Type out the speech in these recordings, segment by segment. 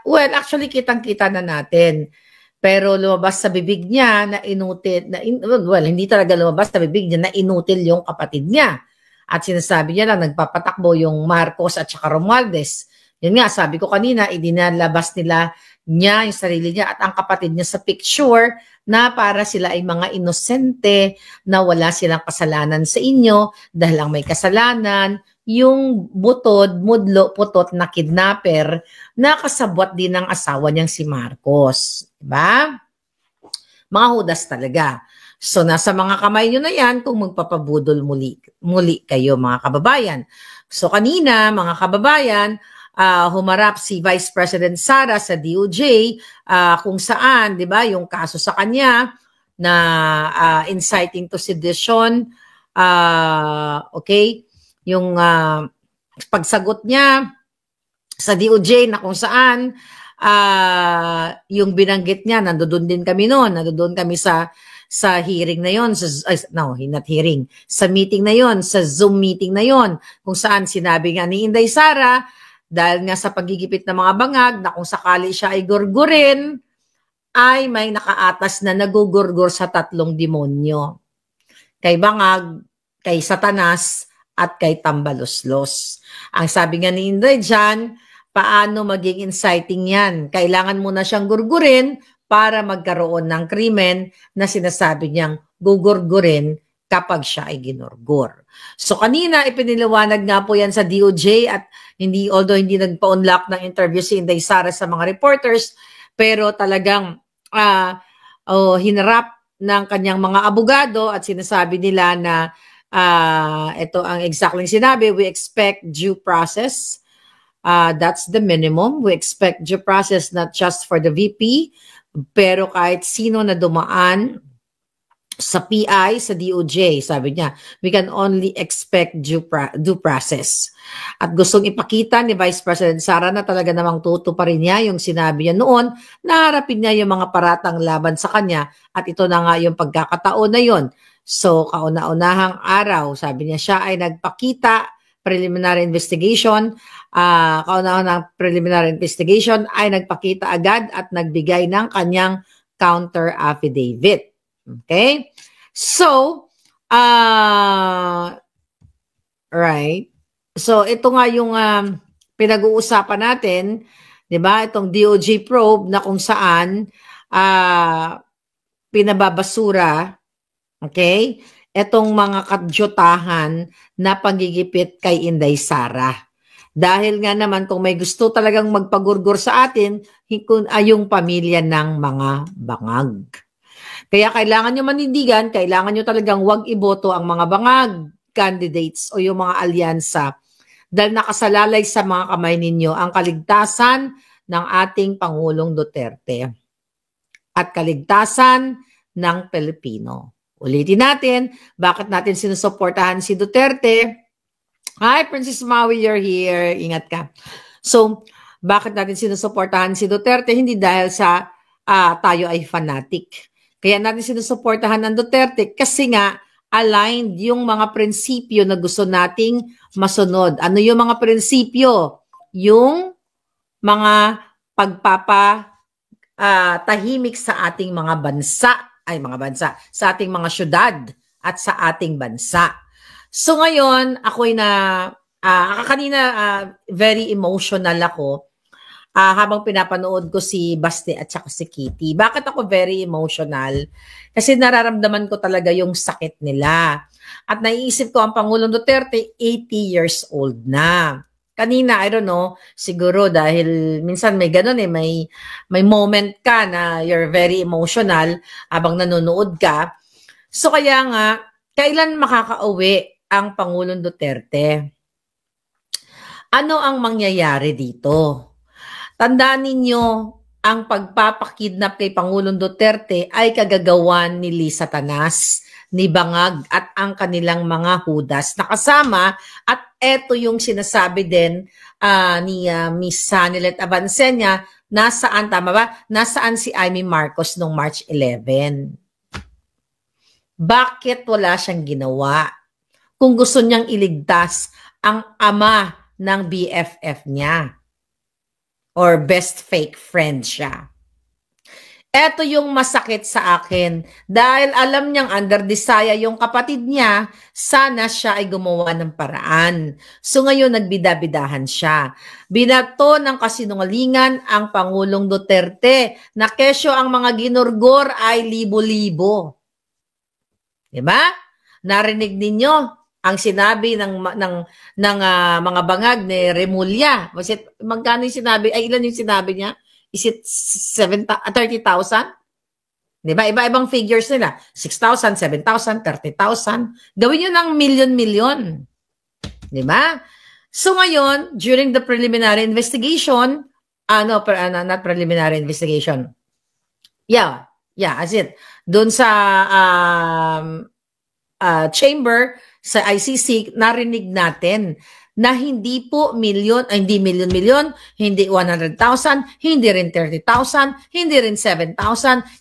Well, actually, kitang-kita na natin. Pero lumabas sa bibig niya na inutil, well, hindi talaga lumabas sa bibig niya na inutil yung kapatid niya. At sinasabi niya lang, nagpapatakbo yung Marcos at saka Romualdez. Yun nga, sabi ko kanina, idinalabas nila niya yung sarili niya at ang kapatid niya sa picture na para sila ay mga inosente na wala silang kasalanan sa inyo dahil ang may kasalanan yung butod, mudlo, putot na kidnapper na kasabwat din ng asawa niyang si Marcos. Diba? Mga hudas talaga. So, nasa mga kamay nyo na yan kung magpapabudol muli kayo, mga kababayan. So, kanina, mga kababayan, humarap si Vice President Sara sa DOJ kung saan, di ba, yung kaso sa kanya na inciting to sedition, okay, yung pagsagot niya sa DOJ na kung saan yung binanggit niya, nandoon din kami noon, nandoon kami sa hearing na yon, not hearing, sa meeting na yon, sa Zoom meeting na yon, kung saan sinabi nga ni Inday Sara, dahil nga sa pagigipit ng mga bangag, na kung sakali siya ay gurgurin, ay may nakaatas na nagugurgur sa 3 demonyo. Kay bangag, kay Satanas, at kay Tambaloslos. Ang sabi nga ni Inday dyan, paano maging inciting yan? Kailangan mo na siyang gurgurin para magkaroon ng krimen na sinasabi niyang gugurgurin kapag siya ay ginurgur. So kanina ipiniliwanag nga po yan sa DOJ at although hindi nagpa-unlock ng interview si Inday Sara sa mga reporters, pero talagang hinarap ng kanyang mga abogado at sinasabi nila na ito ang exactly sinabi, we expect due process. That's the minimum. We expect due process not just for the VP, pero kahit sino na dumaan sa PI, sa DOJ, sabi niya, we can only expect due process. At gustong ipakita ni Vice President Sara na talaga namang tutuparin niya yung sinabi niya noon, na harapin niya yung mga paratang laban sa kanya at ito na nga yung pagkakataon na yon. So, kauna-unahang araw, sabi niya siya ay nagpakita, preliminary investigation, kauna-unahang preliminary investigation ay nagpakita agad at nagbigay ng kanyang counter affidavit. Okay? So, right. So, ito nga yung pinag-uusapan natin, 'di ba? Itong DOJ probe na kung saan pinababasura, okay? Itong mga kadyotahan na pagigipit kay Inday Sara. Dahil nga naman kung may gusto talagang magpagurgur sa atin, yung pamilya ng mga bangag. Kaya kailangan nyo manindigan, kailangan nyo talagang wag iboto ang mga bangag candidates o yung mga alyansa dahil nakasalalay sa mga kamay ninyo ang kaligtasan ng ating Pangulong Duterte at kaligtasan ng Pilipino. Ulitin natin, bakit natin sinusuportahan si Duterte? Hi, Princess Maui, you're here. Ingat ka. So, bakit natin sinusuportahan si Duterte? Hindi dahil sa tayo ay fanatic. Kaya natin sinusuportahan ng Duterte kasi nga aligned yung mga prinsipyo na gusto nating masunod. Ano yung mga prinsipyo? Yung mga tahimik sa ating mga bansa, sa ating mga syudad at sa ating bansa. So ngayon, ako'y kanina very emotional ako habang pinapanood ko si Baste at saka si Kitty. Bakit ako very emotional? Kasi nararamdaman ko talaga yung sakit nila. At naiisip ko ang Pangulong Duterte, 80 years old na. Kanina, I don't know, siguro dahil minsan may ganun may moment ka na you're very emotional habang nanonood ka. So kaya nga, kailan makakauwi ang Pangulong Duterte? Ano ang mangyayari dito? Tandaan ninyo, ang pagpapakidnap kay Pangulong Duterte ay kagagawan ni Satanas, ni Bangag at ang kanilang mga hudas na kasama. At eto yung sinasabi din ni Miss Sanilet Avancenia, nasaan, tama ba? Nasaan si Amy Marcos noong March 11? Bakit wala siyang ginawa? Kung gusto niyang iligtas ang ama ng BFF niya. or best fake friend siya. Eto yung masakit sa akin dahil alam niyang under desire yung kapatid niya, sana siya ay gumawa ng paraan. So ngayon nagbida-bidahan siya. Binato ng kasinungalingan ang Pangulong Duterte na kesyo ang mga ginurgor ay libo-libo. Diba? Narinig ninyo ang sinabi ng mga bangag ni Remulla. Magkano yung sinabi? Ay, ilan yung sinabi niya? Is it 30,000? Diba? Iba-ibang figures nila. 6,000, 7,000, 30,000. Gawin nyo ng million-million. Diba? So ngayon, during the preliminary investigation, not preliminary investigation. Yeah, as it. Doon sa chamber, sa ICC, narinig natin na hindi po hindi million, hindi 100,000, hindi rin 30,000, hindi rin 7,000,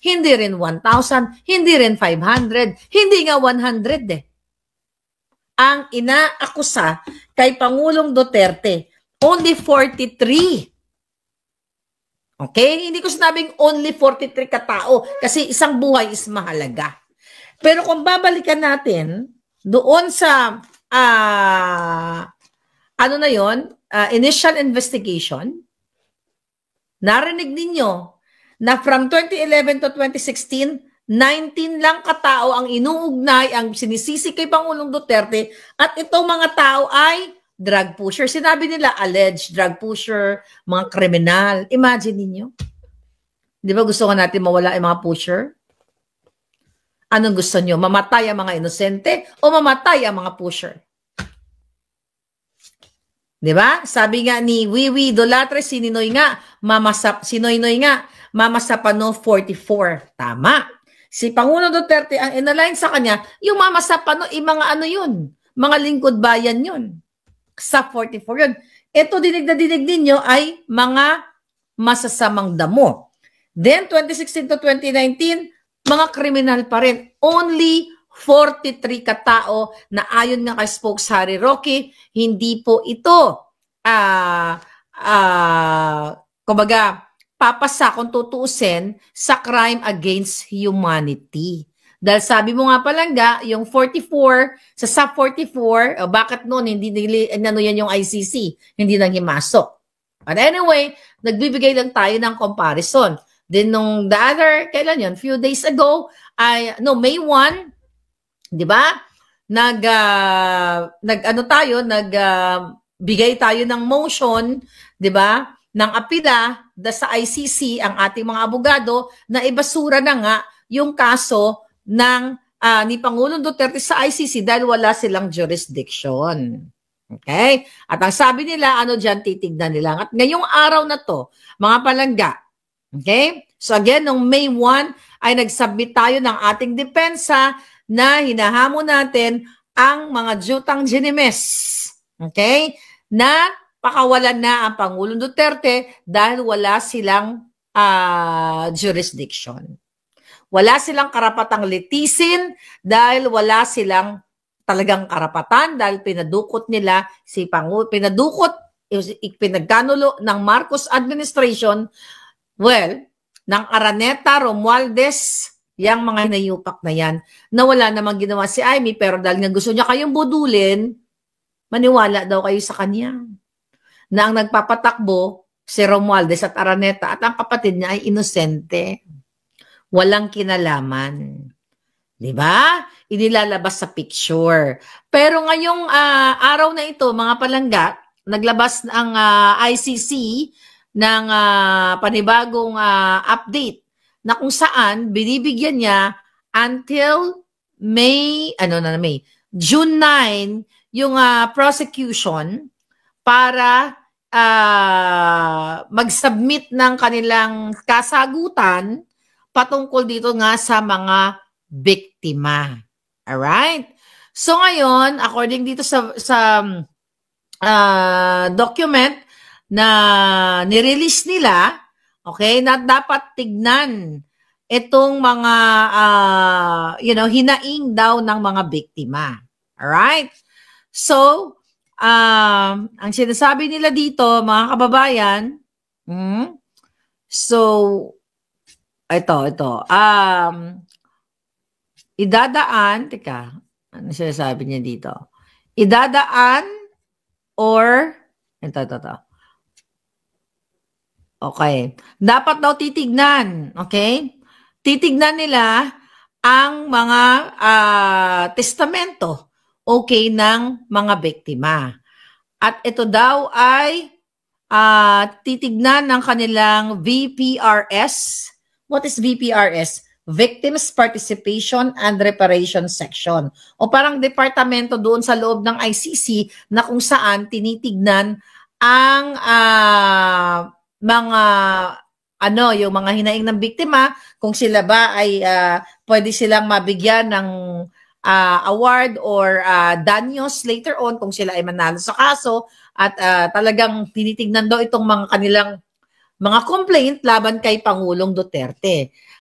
hindi rin 1,000, hindi rin 500, hindi nga 100 eh. Ang inaakusa kay Pangulong Duterte, only 43. Okay? Hindi ko sinabing only 43 katao kasi isang buhay is mahalaga. Pero kung babalikan natin doon sa initial investigation, narinig ninyo na from 2011 to 2016, 19 lang katao ang inuugnay, ang sinisisi kay Pangulong Duterte, at itong mga tao ay drug pusher. Sinabi nila alleged drug pusher, mga kriminal. Imagine ninyo. Di ba gusto nga natin mawala ang mga pusher? Anong gusto nyo? Mamatay ang mga inosente o mamatay ang mga pusher? Diba? Sabi nga ni Wiwi Dolatre, Sinoy nga, Mama Sapano 44. Tama. Si Pangulo Duterte, ang inalign sa kanya, yung Mama Sapano, mga ano yun? Mga lingkod bayan yun. Sa 44 yun. Ito dinig na dinig ninyo ay mga masasamang damo. Then, 2016 to 2019, mga kriminal pa rin. Only 43 katao na ayon nga kay Spokes Harry Roque, hindi po ito kumbaga papasa kung tutuusin sa crime against humanity. Dahil sabi mo nga palangga, yung 44, sa sub 44, bakit noon hindi yan yung ICC, hindi nang himasok. But anyway, nagbibigay lang tayo ng comparison. Then nung the other, kailan yun? Few days ago, May 1, di ba? Bigay tayo ng motion, di ba? Ng apila sa ICC ang ating mga abogado na ibasura na nga yung kaso ng ni Pangulong Duterte sa ICC dahil wala silang jurisdiction. Okay? At ang sabi nila, diyan titignan nila. At ngayong araw na to, mga palangga, okay? So again, nung May 1 ay nagsubmit tayo ng ating depensa na hinahamon natin ang mga jutang ginimes. Okay? Na pakawalan na ang Pangulong Duterte dahil wala silang jurisdiction. Wala silang karapatang litisin dahil wala silang talagang karapatan dahil pinadukot nila si Pangulo, pinagkanulo ng Marcos administration, ng Araneta, Romualdez, yang mga nayupak na yan, na wala namang ginawa si Amy, pero dahil nga gusto niya kayong budulin, maniwala daw kayo sa kanya. Na ang nagpapatakbo, si Romualdez at Araneta, at ang kapatid niya ay inosente. Walang kinalaman. Diba? Inilalabas sa picture. Pero ngayong araw na ito, mga palangga, naglabas ang ICC ng panibagong update na kung saan binibigyan niya until June 9 yung prosecution para mag-submit ng kanilang kasagutan patungkol dito nga sa mga biktima. Alright? So ngayon, according dito sa document na nirelease nila, okay, na dapat tignan itong mga, hinaing daw ng mga biktima. Alright? So, ang sinasabi nila dito, mga kababayan, Hmm? So, ito. Idadaan, teka, ano sinasabi niya dito? Idadaan or, ito. Okay. Dapat daw titignan, okay? Titignan nila ang mga testamento, okay, ng mga biktima. At ito daw ay titignan ng kanilang VPRS. What is VPRS? Victims Participation and Reparation Section. O parang departamento doon sa loob ng ICC na kung saan tinitignan ang mga yung mga hinaing ng biktima, kung sila ba ay pwede silang mabigyan ng award or danyos later on kung sila ay manalo sa kaso, at talagang tinitignan daw itong mga kanilang mga complaint laban kay Pangulong Duterte.